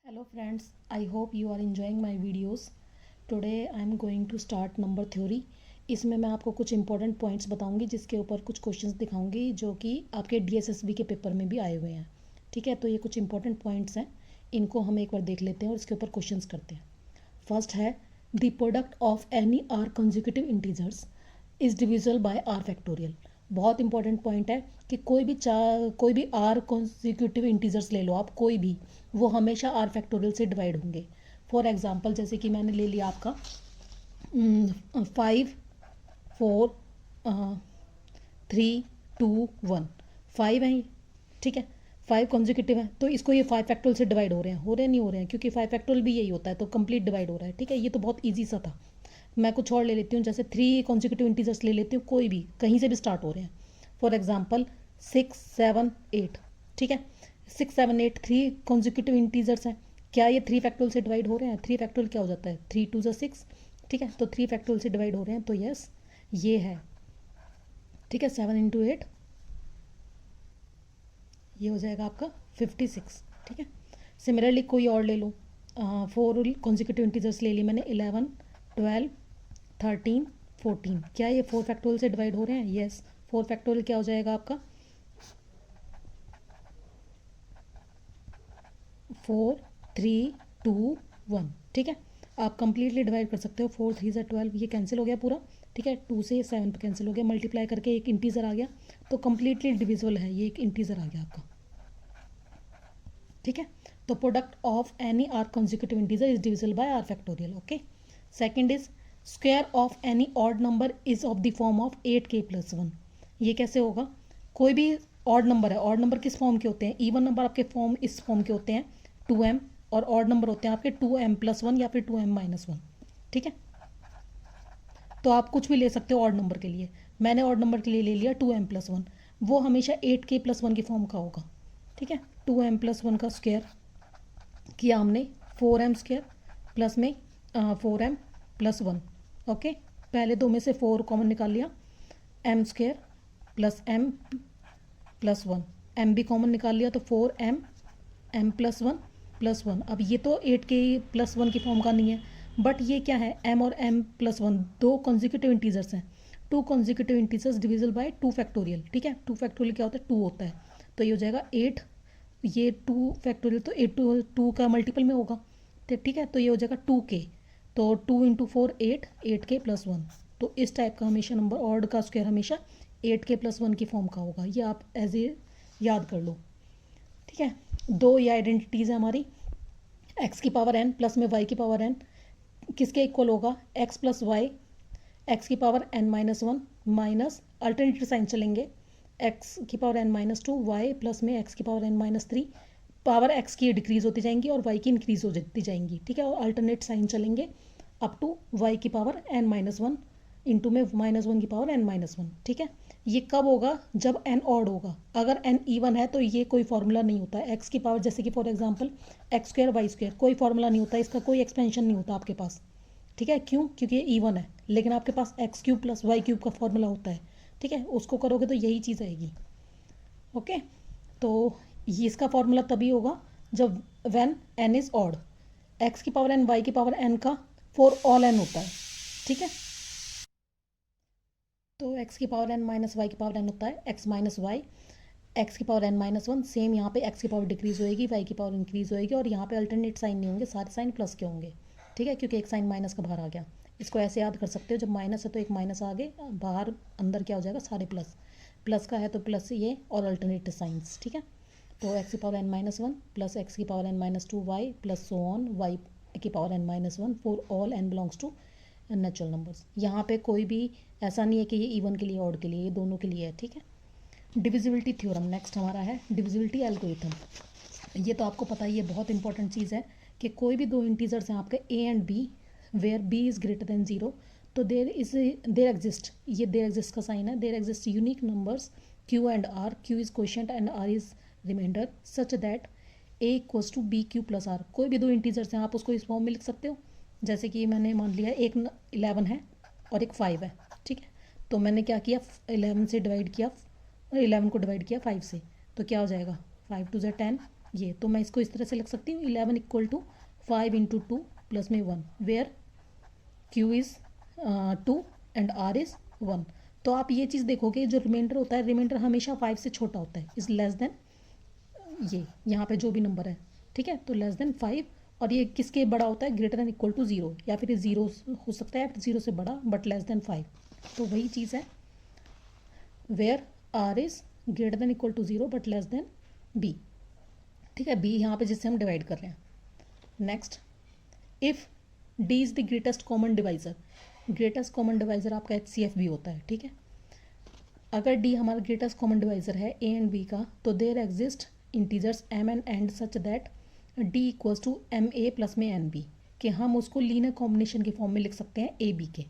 Hello friends, I hope you are enjoying my videos. Today I am going to start number theory. इसमें मैं आपको कुछ important points बताऊंगी जिसके ऊपर कुछ क्वेश्चंस दिखाऊंगी जो कि आपके DSSB के पेपर में भी आए हुए हैं. ठीक है, तो ये कुछ इंपॉर्टेंट पॉइंट्स हैं, इनको हम एक बार देख लेते हैं और इसके ऊपर क्वेश्चंस करते हैं. फर्स्ट है the product of any r consecutive integers is divisible by r factorial. बहुत इंपॉर्टेंट पॉइंट है कि कोई भी आर कॉन्सिक्यूटिव इंटीजर्स ले लो आप, कोई भी, वो हमेशा आर फैक्टोरियल से डिवाइड होंगे. फॉर एग्जांपल जैसे कि मैंने ले लिया आपका 5 4 3 2 1. 5 है ये, ठीक है, 5 कॉन्जिक्यूटिव है तो इसको ये 5 फैक्टोरियल से डिवाइड हो रहे हैं, नहीं हो रहे हैं, क्योंकि 5 फैक्टोरियल भी यही होता है तो कंप्लीट डिवाइड हो रहा है. ठीक है, ये तो बहुत ईजी सा था. मैं कुछ और ले लेती हूँ, जैसे 3 कॉन्जिक्यूटिव इंटीजर्स ले लेती हूँ, कोई भी कहीं से भी स्टार्ट हो रहे हैं. For example 6 7 8. ठीक है, 6 7 8 3 कॉन्जिक्यूटिव इंटीजर्स हैं. क्या ये 3 फैक्टोरियल से डिवाइड हो रहे हैं? 3 फैक्टोरियल क्या हो जाता है? 3 2 6. ठीक है, तो 3 फैक्टोरियल से डिवाइड हो रहे हैं, तो यस ये है. ठीक है, 7 इंटू 8 ये हो जाएगा आपका 56. ठीक है, सिमिलरली कोई और ले लो. 4 कॉन्जिक्यूटिव इंटीजर्स ले ली मैंने, 11 12 13 14. क्या ये 4 फैक्टोरियल से डिवाइड हो रहे हैं? यस. 4 फैक्टोरियल क्या हो जाएगा आपका? 4 3 2 1. ठीक है, आप कंप्लीटली डिवाइड कर सकते हो. 4 3 से 12, ये कैंसिल हो गया पूरा. ठीक है, 2 से 7 पे कैंसिल हो गया, मल्टीप्लाई करके एक इंटीजर आ गया, तो कंप्लीटली डिविजिबल है, ये एक इंटीजर आ गया आपका. ठीक है, तो product of any r consecutive integer is divisible by r factorial. Okay. Second is square of any odd number is of the form of 8k+1. ये कैसे होगा? कोई भी ऑड नंबर है, ऑड नंबर किस फॉर्म के होते हैं? इवन नंबर आपके फॉर्म इस फॉर्म के होते हैं 2m, और ऑड नंबर होते हैं आपके 2m+1 या फिर 2m-1. ठीक है, तो आप कुछ भी ले सकते हो ऑड नंबर के लिए. मैंने ऑड नंबर के लिए ले लिया 2m+1, वो हमेशा 8k+1 की फॉर्म का होगा. ठीक है, 2m+1 का स्क्वायर किया हमने 4m² प्लस में 4m+1. ओके, पहले दो में से 4 कॉमन निकाल लिया, m² प्लस m+1, m भी कॉमन निकाल लिया तो 4m m+1+1. अब ये तो 8k+1 की फॉर्म का नहीं है, बट ये क्या है? m और m+1 दो कॉन्जिक्यूटिव इंटीजर्स हैं. 2 consecutive integers divisible by 2 factorial. ठीक है, 2 फैक्टोरियल क्या होता है? 2 होता है, तो ये हो जाएगा 8. ये 2 फैक्टोरियल तो 8 2 का मल्टीपल में होगा, तो ठीक है, तो ये हो जाएगा 2k. तो 2 इंटू 4 8, 8k+1. तो इस टाइप का हमेशा नंबर ऑड का स्क्वायर हमेशा 8k+1 की फॉर्म का होगा. ये आप एज ए याद कर लो. ठीक है, दो ये आइडेंटिटीज़ है हमारी. x की पावर n प्लस में y की पावर n किसके इक्वल होगा? x प्लस वाई x की power n-1 minus alternative sign चलेंगे, x की पावर n-2 y प्लस में x की पावर n-3. पावर x की डिक्रीज होती जाएंगी और y की इंक्रीज होती जाएंगी. ठीक है, और अल्टरनेट साइन चलेंगे अप टू y की पावर n-1 इंटू में -1 की पावर n-1. ठीक है, ये कब होगा? जब n ऑड होगा. अगर n इवन है तो ये कोई फॉर्मूला नहीं होता है. x की पावर जैसे कि फॉर एग्जांपल x² y², कोई फॉर्मूला नहीं होता, इसका कोई एक्सपेंशन नहीं होता आपके पास. ठीक है, क्यों? क्योंकि ये इवन है. लेकिन आपके पास x³ प्लस y³ का फॉर्मूला होता है. ठीक है, उसको करोगे तो यही चीज़ आएगी. ओके, तो ये इसका फॉर्मूला तभी होगा जब when n is odd. x की पावर n y की पावर n का फॉर ऑल n होता है. ठीक है, तो x की पावर n माइनस वाई की पावर n होता है x माइनस वाई, x की पावर n-1. सेम यहाँ पे x की पावर डिक्रीज होएगी, y की पावर इंक्रीज होएगी, और यहाँ पे अल्टरनेट साइन नहीं होंगे, सारे साइन प्लस के होंगे. ठीक है, क्योंकि एक साइन माइनस का बाहर आ गया. इसको ऐसे याद कर सकते हो, जब माइनस है तो एक माइनस आगे, बाहर अंदर क्या हो जाएगा? सारे प्लस. प्लस का है तो प्लस ये और अल्टरनेट साइंस. ठीक है, तो x की पावर n-1 प्लस x की power n-2 y plus so on y की power n-1 for all n belongs to natural numbers. यहाँ पे कोई भी ऐसा नहीं है कि ये इवन के लिए ऑड के लिए, ये दोनों के लिए है. ठीक है, डिविजिबिलिटी थ्योरम नेक्स्ट हमारा है. डिविजिबिलिटी एल्गोरिथम, ये तो आपको पता ही है, बहुत इंपॉर्टेंट चीज़ है कि कोई भी दो इंटीजर्स हैं आपके a and b, where b is greater than 0, तो देर एग्जिस्ट, ये देर एग्जिस्ट का साइन है, there exist unique numbers q and r, q is quotient and r is remainder, such that a equals to bq plus r. कोई भी दो integers हैं आप उसको इस फॉर्म में लिख सकते हो. जैसे कि मैंने मान लिया एक 11 है और एक 5 है. ठीक है, तो मैंने क्या किया? 11 से डिवाइड किया, 11 को डिवाइड किया 5 से, तो क्या हो जाएगा? 5 2 10, ये तो मैं इसको इस तरह से लिख सकती हूँ 11 इक्वल टू 5 इंटू 2 प्लस में 1 where Q is 2 and R is 1। तो आप ये चीज़ देखोगे जो रिमाइंडर होता है, रिमाइंडर हमेशा 5 से छोटा होता है, इज़ लेस देन ये यहाँ पे जो भी नंबर है, ठीक है, तो लेस देन 5। और ये किसके बड़ा होता है, ग्रेटर देन इक्वल टू 0, या फिर 0 हो सकता है 0 से बड़ा बट लेस देन 5। तो वही चीज़ है where R is greater than equal to 0 but less than B, ठीक है, B यहाँ पे जिससे हम डिवाइड कर रहे हैं। Next, if D is the greatest common divisor, greatest common divisor आपका HCF भी होता है, ठीक है। अगर D हमारा ग्रेटेस्ट कॉमन डिवाइज़र है A एंड B का, तो there exist integers m and n such that D equals to MA plus में NB, कि हम उसको लीनियर कॉम्बिनेशन के फॉर्म में लिख सकते हैं AB के।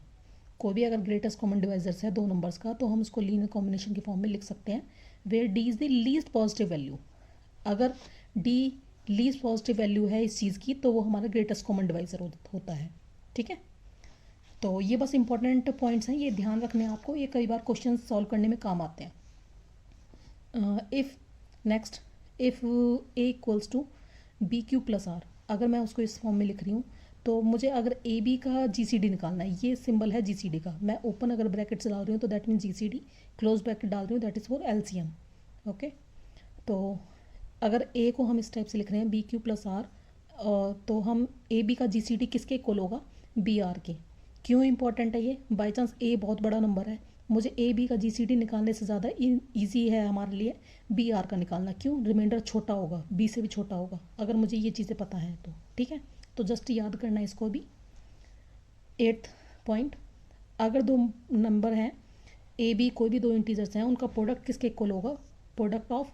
कोई भी अगर ग्रेटेस्ट कॉमन डिवाइज़र्स है दो नंबर्स का, तो हम उसको लीनियर कॉम्बिनेशन के फॉर्म में लिख सकते हैं where D is the least positive value. अगर D लीस्ट पॉजिटिव वैल्यू है इस चीज़ की, तो वो हमारा ग्रेटेस्ट कॉमन डिवाइज़र होता है, ठीक है। तो ये बस इंपॉर्टेंट पॉइंट्स हैं, ये ध्यान रखने हैं आपको, ये कई बार क्वेश्चन सॉल्व करने में काम आते हैं। If next, if A equals to b q plus r, अगर मैं उसको इस फॉर्म में लिख रही हूँ, तो मुझे अगर ए बी का GCD निकालना है, ये सिंबल है GCD का, मैं ओपन अगर ब्रैकेट्स डाल रही हूँ तो that mean GCD, close bracket डाल रही हूँ that is for LCM, okay. तो अगर A को हम इस टाइप से लिख रहे हैं बी क्यू प्लस आर, तो हम ए बी का GCD किसके इक्वल होगा, बी आर के। क्यों इंपॉर्टेंट है ये, बाई चांस A बहुत बड़ा नंबर है, मुझे ए बी का GCD निकालने से ज़्यादा ईजी है हमारे लिए बी आर का निकालना। क्यों, रिमाइंडर छोटा होगा, बी से भी छोटा होगा, अगर मुझे ये चीज़ें पता है तो, ठीक है। तो जस्ट याद करना है इसको भी। 8th पॉइंट, अगर दो नंबर हैं ए बी, कोई भी दो इंटीजर्स हैं, उनका प्रोडक्ट किसके इक्वल होगा, product of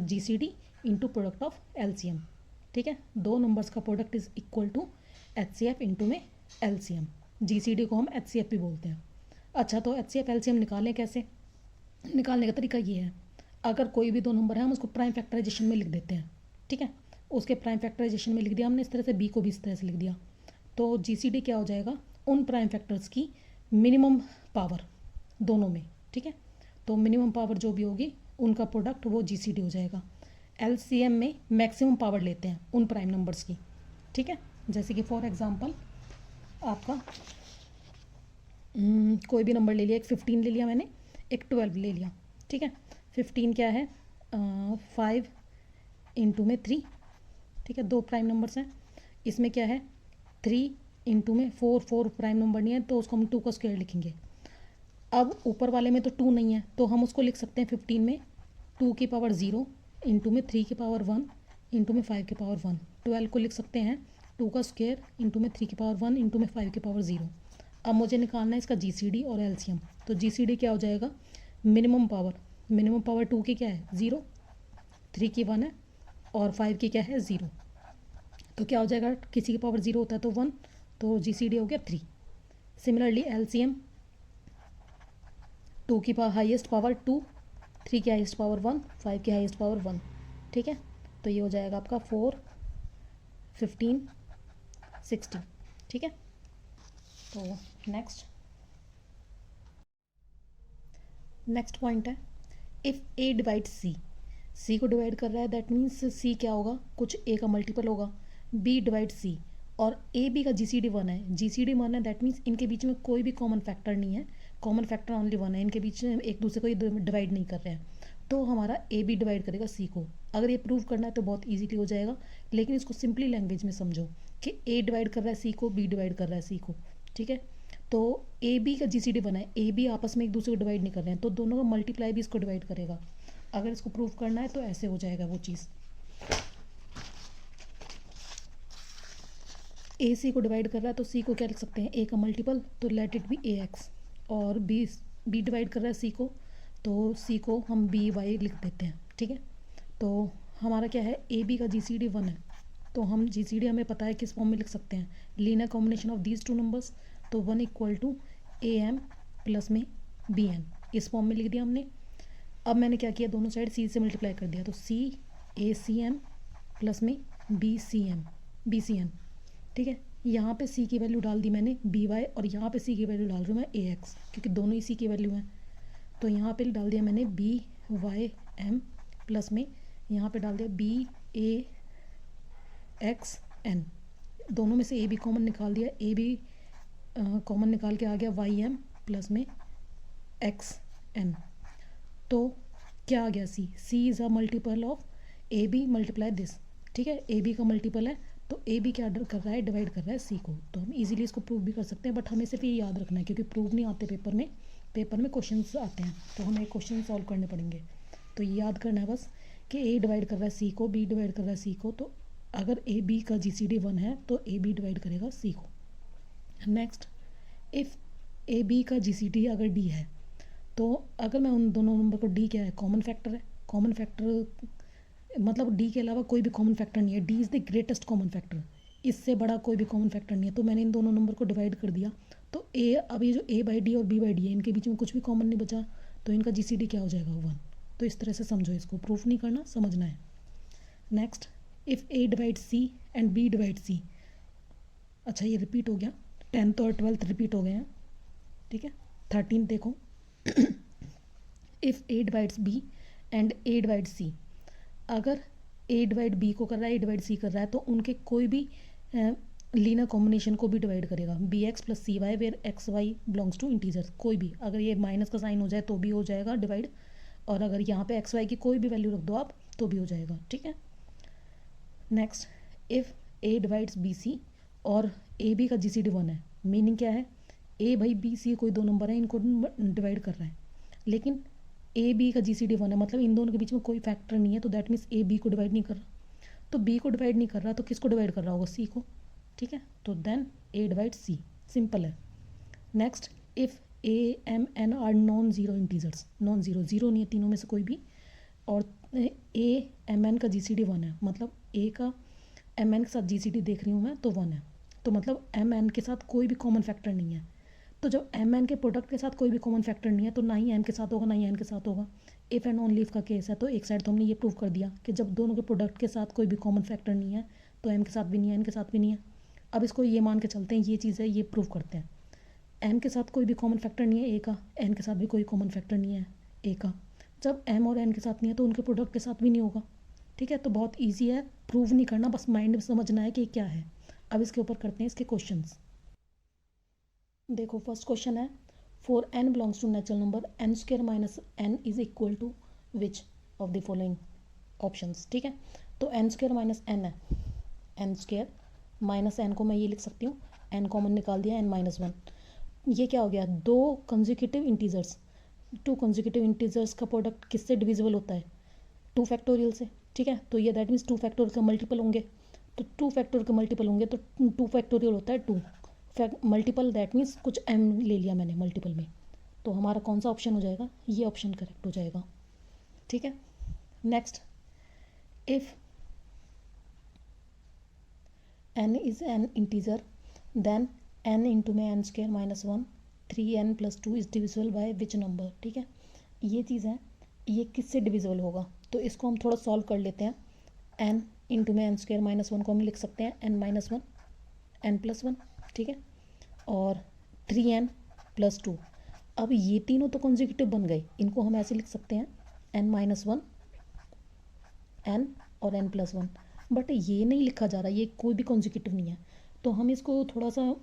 GCD into product of LCM, ठीक है। दो नंबर्स का product is equal to HCF into में LCM, GCD को हम HCF भी बोलते हैं। अच्छा, तो HCF LCM निकालें कैसे, निकालने का तरीका ये है, अगर कोई भी दो नंबर है हम उसको प्राइम फैक्टराइजेशन में लिख देते हैं, ठीक है। उसके प्राइम फैक्टराइजेशन में लिख दिया हमने इस तरह से, B को भी इस तरह से लिख दिया, तो GCD क्या हो जाएगा, उन प्राइम फैक्टर्स की मिनिमम पावर दोनों में, ठीक है। तो मिनिमम पावर जो भी होगी उनका प्रोडक्ट वो GCD हो जाएगा। LCM में मैक्सिमम पावर लेते हैं उन प्राइम नंबर्स की, ठीक है। जैसे कि फॉर एग्जांपल आपका कोई भी नंबर ले लिया, एक 15 ले लिया मैंने, एक 12 ले लिया, ठीक है। 15 क्या है, 5 इंटू में 3, ठीक है, दो प्राइम नंबर्स हैं। इसमें क्या है, 3 इंटू में 4 प्राइम नंबर नहीं है तो उसको हम 2 का स्क्वायर लिखेंगे। अब ऊपर वाले में तो 2 नहीं है, तो हम उसको लिख सकते हैं 15 में 2 की पावर 0 इंटू में 3 की पावर 1 इंटू में 5 की पावर 1। 12 को लिख सकते हैं 2 का स्क्वायर इंटू में 3 की पावर 1 इंटू में 5 की पावर 0। अब मुझे निकालना है इसका GCD और LCM, तो GCD क्या हो जाएगा, मिनिमम पावर 2 की क्या है 0, 3 की 1 है और 5 की क्या है 0, तो क्या हो जाएगा, किसी की पावर 0 होता है तो 1, तो GCD हो गया 3। सिमिलरली LCM, 2 की हाईएस्ट पावर 2, 3 की हाईएस्ट पावर 1, 5 की हाईएस्ट पावर 1, ठीक है। तो ये हो जाएगा आपका 4, 15, 60, ठीक है। तो नेक्स्ट पॉइंट है, इफ़ A डिवाइड C को डिवाइड कर रहा है, दैट मीन्स C क्या होगा, कुछ A का मल्टीपल होगा। B डिवाइड C और AB का GCD 1 है, GCD 1 है, दैट मीन्स इनके बीच में कोई भी कॉमन फैक्टर नहीं है, कॉमन फैक्टर ओनली 1 है, इनके बीच में एक दूसरे को ये डिवाइड नहीं कर रहे हैं। तो हमारा AB डिवाइड करेगा C को। अगर ये प्रूव करना है तो बहुत ईजीली हो जाएगा, लेकिन इसको सिंपली लैंग्वेज में समझो कि A डिवाइड कर रहा है C को, B डिवाइड कर रहा है C को, ठीक है। तो AB का GCD 1 है, AB आपस में एक दूसरे को डिवाइड नहीं कर रहे हैं, तो दोनों का मल्टीप्लाई भी इसको डिवाइड करेगा। अगर इसको प्रूव करना है तो ऐसे हो जाएगा वो चीज़, ए सी को डिवाइड कर रहा है तो सी को क्या लिख सकते हैं, ए का मल्टीपल, तो लेट इट बी AX। और बी डिवाइड कर रहा है सी को, तो सी को हम BY लिख देते हैं, ठीक है। तो हमारा क्या है, AB का GCD 1 है, तो हम GCD हमें पता है किस फॉर्म में लिख सकते हैं, linear combination of these two numbers, तो 1 इक्वल टू AM प्लस में BN, इस फॉर्म में लिख दिया हमने। अब मैंने क्या किया, दोनों साइड C से मल्टीप्लाई कर दिया, तो CACM प्लस में BCN, ठीक है। यहाँ पे C की वैल्यू डाल दी मैंने BY, और यहाँ पे C की वैल्यू डाल रही हूँ मैं AX, क्योंकि दोनों ही C की वैल्यू हैं। तो यहाँ पे डाल दिया मैंने BYM प्लस में यहाँ पे डाल दिया ए एक्स एन, दोनों में से ए बी कॉमन निकाल दिया, ए बी कॉमन निकाल के आ गया वाई एम प्लस में एक्स एन। तो क्या आ गया, C, C is a multiple of A B multiply this, ठीक है, ए बी का मल्टीपल है, तो ए बी क्या कर रहा है, डिवाइड कर रहा है सी को। तो हम इजीली इसको प्रूव भी कर सकते हैं, बट हमें सिर्फ ये याद रखना है क्योंकि प्रूव नहीं आते पेपर में क्वेश्चंस आते हैं, तो हमें क्वेश्चन सॉल्व करने पड़ेंगे। तो ये याद करना है बस कि ए डिवाइड कर रहा है सी को, बी डिवाइड कर रहा है सी को, तो अगर ए बी का GCD 1 है तो ए बी डिवाइड करेगा सी को। नेक्स्ट, इफ़ ए बी का GCD अगर डी है, तो अगर मैं उन दोनों नंबर को, डी क्या है, कॉमन फैक्टर है, कॉमन फैक्टर मतलब डी के अलावा कोई भी कॉमन फैक्टर नहीं है, D is the greatest common factor, इससे बड़ा कोई भी कॉमन फैक्टर नहीं है। तो मैंने इन दोनों नंबर को डिवाइड कर दिया, तो ए, अब ये जो ए बाई डी और बी बाई डी है, इनके बीच में कुछ भी कॉमन नहीं बचा, तो इनका GCD क्या हो जाएगा, 1। तो इस तरह से समझो, इसको प्रूफ नहीं करना, समझना है। Next, if A divide C and B divide C, अच्छा ये रिपीट हो गया, 10th और 12th रिपीट हो गए हैं, ठीक है। 13 देखो, if A divides B and A divide C, अगर ए डिवाइड बी को कर रहा है, ए डिवाइड सी कर रहा है, तो उनके कोई भी लीनियर कॉम्बिनेशन को भी डिवाइड करेगा, b x plus c y where x y belongs to integer, कोई भी, अगर ये माइनस का साइन हो जाए तो भी हो जाएगा डिवाइड, और अगर यहाँ पे एक्स वाई की कोई भी वैल्यू रख दो आप तो भी हो जाएगा, ठीक है। Next, if A divides b c और ए बी का GCD 1 है, मीनिंग क्या है, ए भाई बी सी कोई दो नंबर है, इनको डिवाइड कर रहा है, लेकिन ए बी का GCD 1 है, मतलब इन दोनों के बीच में कोई फैक्टर नहीं है, तो दैट मीन्स ए बी को डिवाइड नहीं कर रहा, तो बी को डिवाइड नहीं कर रहा तो किसको डिवाइड कर रहा होगा, सी को, ठीक है। तो then a divide c, simple है। Next, if a m n are non zero integers, non zero, zero नहीं है तीनों में से कोई भी, और ए एम एन का GCD 1 है, मतलब ए का एम एन के साथ GCD देख रही हूँ मैं तो 1 है, तो मतलब एम एन के साथ कोई भी कॉमन फैक्टर नहीं है, तो जब एम एन के प्रोडक्ट के साथ कोई भी कॉमन फैक्टर नहीं है तो ना ही एम के साथ होगा ना ही एन के साथ होगा। इफ़ एंड ओनली इफ का केस है, तो एक साइड तो हमने ये प्रूव कर दिया कि जब दोनों के प्रोडक्ट के साथ कोई भी कॉमन फैक्टर नहीं है तो एम के साथ भी नहीं है, एन के साथ भी नहीं है। अब इसको ये मान के चलते हैं, ये चीज़ है, ये प्रूव करते हैं, एम के साथ कोई भी कॉमन फैक्टर नहीं है ए का, एन के साथ भी कोई कॉमन फैक्टर नहीं है ए का, जब एम और एन के साथ नहीं है तो उनके प्रोडक्ट के साथ भी नहीं होगा, ठीक है। तो बहुत ईजी है, प्रूव नहीं करना, बस माइंड में समझना है कि क्या है। अब इसके ऊपर करते हैं इसके क्वेश्चंस। देखो फर्स्ट क्वेश्चन है, for n belongs to natural number n square minus n is equal to which of the following options, ठीक है। तो n स्क्वायर माइनस n है, n स्क्वायर माइनस n को मैं ये लिख सकती हूँ, n कॉमन निकाल दिया, n माइनस 1, ये क्या हो गया, दो consecutive integers, to consecutive integers का प्रोडक्ट किससे डिविजिबल होता है, 2 फैक्टोरियल से, ठीक है। तो ये दैट मीन्स 2 फैक्टोरियल का मल्टीपल होंगे, तो 2 फैक्टोरियल का मल्टीपल होंगे, तो 2 फैक्टोरियल होता है 2 मल्टीपल, दैट मीन्स कुछ m ले लिया मैंने मल्टीपल में, तो हमारा कौन सा ऑप्शन हो जाएगा, ये ऑप्शन करेक्ट हो जाएगा, ठीक है। Next, if n is an integer then n into में n square minus 1 3n plus 2 is divisible by which number, ठीक है। ये चीज़ है, ये किससे डिविजिबल होगा, तो इसको हम थोड़ा सॉल्व कर लेते हैं। n इंटू में n स्क्वायर माइनस 1 को हम लिख सकते हैं n माइनस 1 n प्लस 1, ठीक है, और 3n प्लस 2, अब ये तीनों तो कॉन्जिक्यूटिव बन गए, इनको हम ऐसे लिख सकते हैं n माइनस 1 n और n प्लस 1, बट ये नहीं लिखा जा रहा, ये कोई भी कॉन्जिक्यूटिव नहीं है, तो हम इसको थोड़ा सा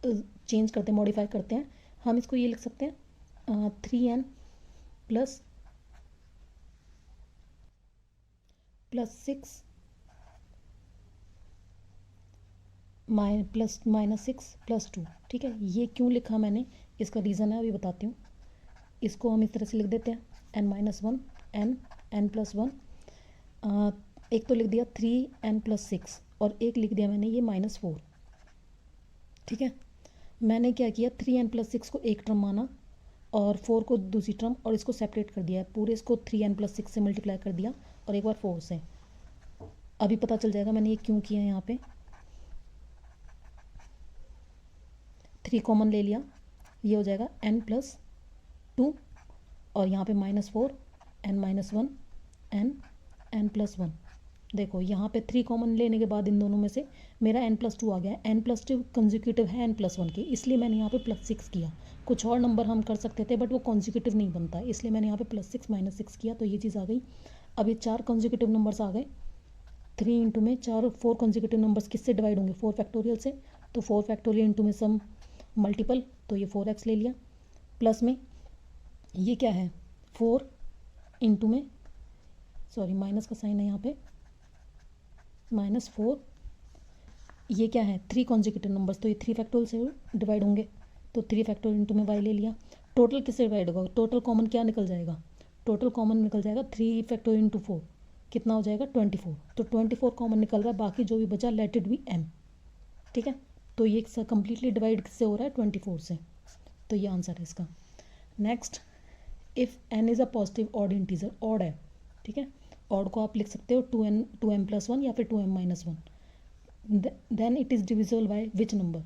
चेंज करते हैं, मॉडिफाई करते हैं, हम इसको ये लिख सकते हैं 3n plus 6 plus minus 6 plus 2, ठीक है। ये क्यों लिखा मैंने, इसका रीज़न है, अभी बताती हूँ। इसको हम इस तरह से लिख देते हैं n माइनस 1 n प्लस 1, एक तो लिख दिया 3n प्लस 6 और एक लिख दिया मैंने ये माइनस 4, ठीक है। मैंने क्या किया, 3n प्लस 6 को एक टर्म माना और 4 को दूसरी टर्म, और इसको सेपरेट कर दिया, पूरे इसको 3n प्लस 6 से मल्टीप्लाई कर दिया और एक बार 4 से, अभी पता चल जाएगा मैंने ये क्यों किया है। यहाँ पे 3 कॉमन ले लिया, ये हो जाएगा n प्लस 2 और यहाँ पे minus 4 n minus 1 n plus 1, देखो यहाँ पे 3 कॉमन लेने के बाद इन दोनों में से मेरा n प्लस 2 आ गया, n प्लस 2 कंसेक्यूटिव है n प्लस 1 के, इसलिए मैंने यहाँ पे प्लस 6 किया। कुछ और नंबर हम कर सकते थे बट वो कंसेक्यूटिव नहीं बनता, इसलिए मैंने यहाँ पे प्लस 6 माइनस 6 किया, तो ये चीज़ आ गई। अब ये 4 कंसेक्यूटिव नंबर्स आ गए, 3 इंटू में 4 कॉन्जिक्यूटिव नंबर्स किससे डिवाइड होंगे, 4 फैक्टोरियल से, तो 4 फैक्टोरियल इंटू में सम मल्टीपल, तो ये 4x ले लिया। प्लस में ये क्या है 4 इंटू में, सॉरी माइनस का साइन है यहाँ पे, -4, ये क्या है 3 कॉन्जिक्यूटिव नंबर्स, तो ये 3 फैक्टोरियल से डिवाइड होंगे, तो 3 फैक्टोरियल इंटू में y ले लिया। टोटल किससे डिवाइड होगा, टोटल कॉमन क्या निकल जाएगा, टोटल कॉमन निकल जाएगा 3 फैक्टोरियल इंटू 4, कितना हो जाएगा 24, तो 24 कॉमन निकल रहा है, बाकी जो भी बचा लेट इट बी m, ठीक है। तो ये कम्प्लीटली डिवाइड किससे हो रहा है 24 से, तो ये आंसर है इसका। Next, if n is a positive odd integer, odd है, ठीक है, ऑड को आप लिख सकते हो 2m + 1 या फिर 2m - 1, then it is divisible by which number.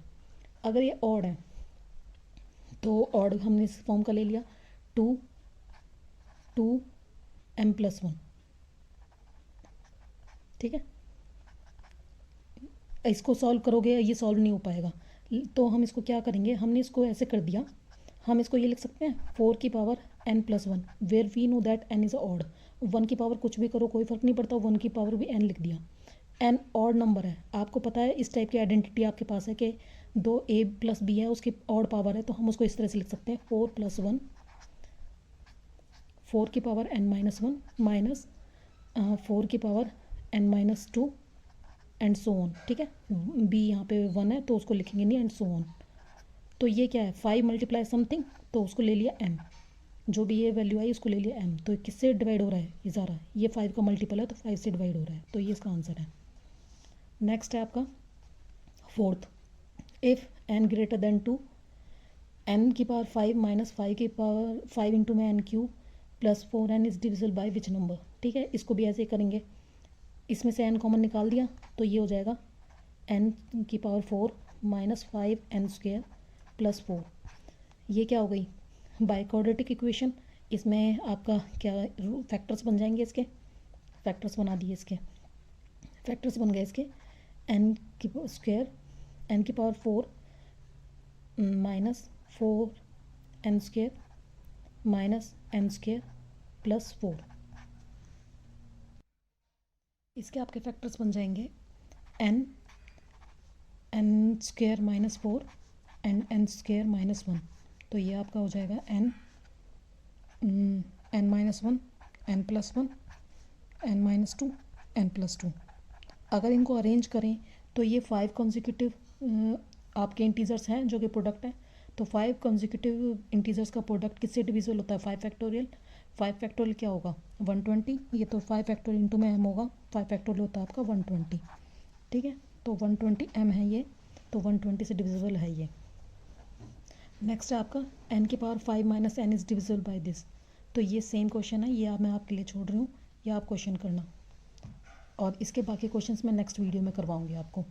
अगर ये ऑड है तो ऑड हमने इस फॉर्म का ले लिया 2m + 1, ठीक है। इसको सॉल्व करोगे ये सॉल्व नहीं हो पाएगा, तो हम इसको क्या करेंगे, हमने इसको ऐसे कर दिया, हम इसको ये लिख सकते हैं 4 की power n + 1, where we know that n is odd. 1 की पावर कुछ भी करो कोई फ़र्क नहीं पड़ता, 1 की पावर भी n लिख दिया। n ऑड नंबर है, आपको पता है इस टाइप की आइडेंटिटी आपके पास है कि 2a + b है उसकी ऑड पावर है, तो हम उसको इस तरह से लिख सकते हैं 4 + 1, 4 की पावर n - 1 माइनस 4 की power n - 2 and so on, ठीक है। b यहाँ पे 1 है तो उसको लिखेंगे नहीं, एंड सो ऑन। तो ये क्या है 5 × समथिंग, तो उसको ले लिया m, जो भी ये वैल्यू आई उसको ले लिया m, तो किससे डिवाइड हो रहा है, ये सारा ये 5 का मल्टीपल है तो 5 से डिवाइड हो रहा है, तो ये इसका आंसर है। नेक्स्ट है आपका फोर्थ, इफ़ n > 2, n की पावर 5 - 5 की पावर 5 इंटू में n³ + 4n is divisible by which number, ठीक है। इसको भी ऐसे ही करेंगे, इसमें से n कॉमन निकाल दिया तो ये हो जाएगा n की पावर 4 - 5n² + 4, ये क्या हो गई बाय क्वाड्रेटिक इक्वेशन। इसमें आपका क्या फैक्टर्स बन जाएंगे, इसके फैक्टर्स बना दिए, इसके फैक्टर्स बन गए इसके n की स्क्वायर, n की पावर 4 - 4n² - n² + 4, इसके आपके फैक्टर्स बन जाएंगे n n² - 4 एंड n² - 1, तो ये आपका हो जाएगा n n - 1 n + 1 n - 2 n + 2। अगर इनको अरेंज करें तो ये 5 कॉन्जिक्यूटिव आपके इंटीजर्स हैं जो कि प्रोडक्ट है, तो 5 कॉन्जिक्यूटिव इंटीजर्स का प्रोडक्ट किससे डिविजिबल होता है 5 फैक्टोरियल। 5 फैक्टोरियल क्या होगा 120, ये तो 5 फैक्टोरियल इंटू में m होगा, 5 फैक्टोरियल होता है आपका 120, ठीक है। तो 120m है ये, तो 120 से डिविजिबल है ये। नेक्स्ट है आपका n की power 5 - n is divisible by this, तो ये सेम क्वेश्चन है, ये मैं आपके लिए छोड़ रही हूँ, ये आप क्वेश्चन करना, और इसके बाकी क्वेश्चंस मैं नेक्स्ट वीडियो में करवाऊँगी आपको।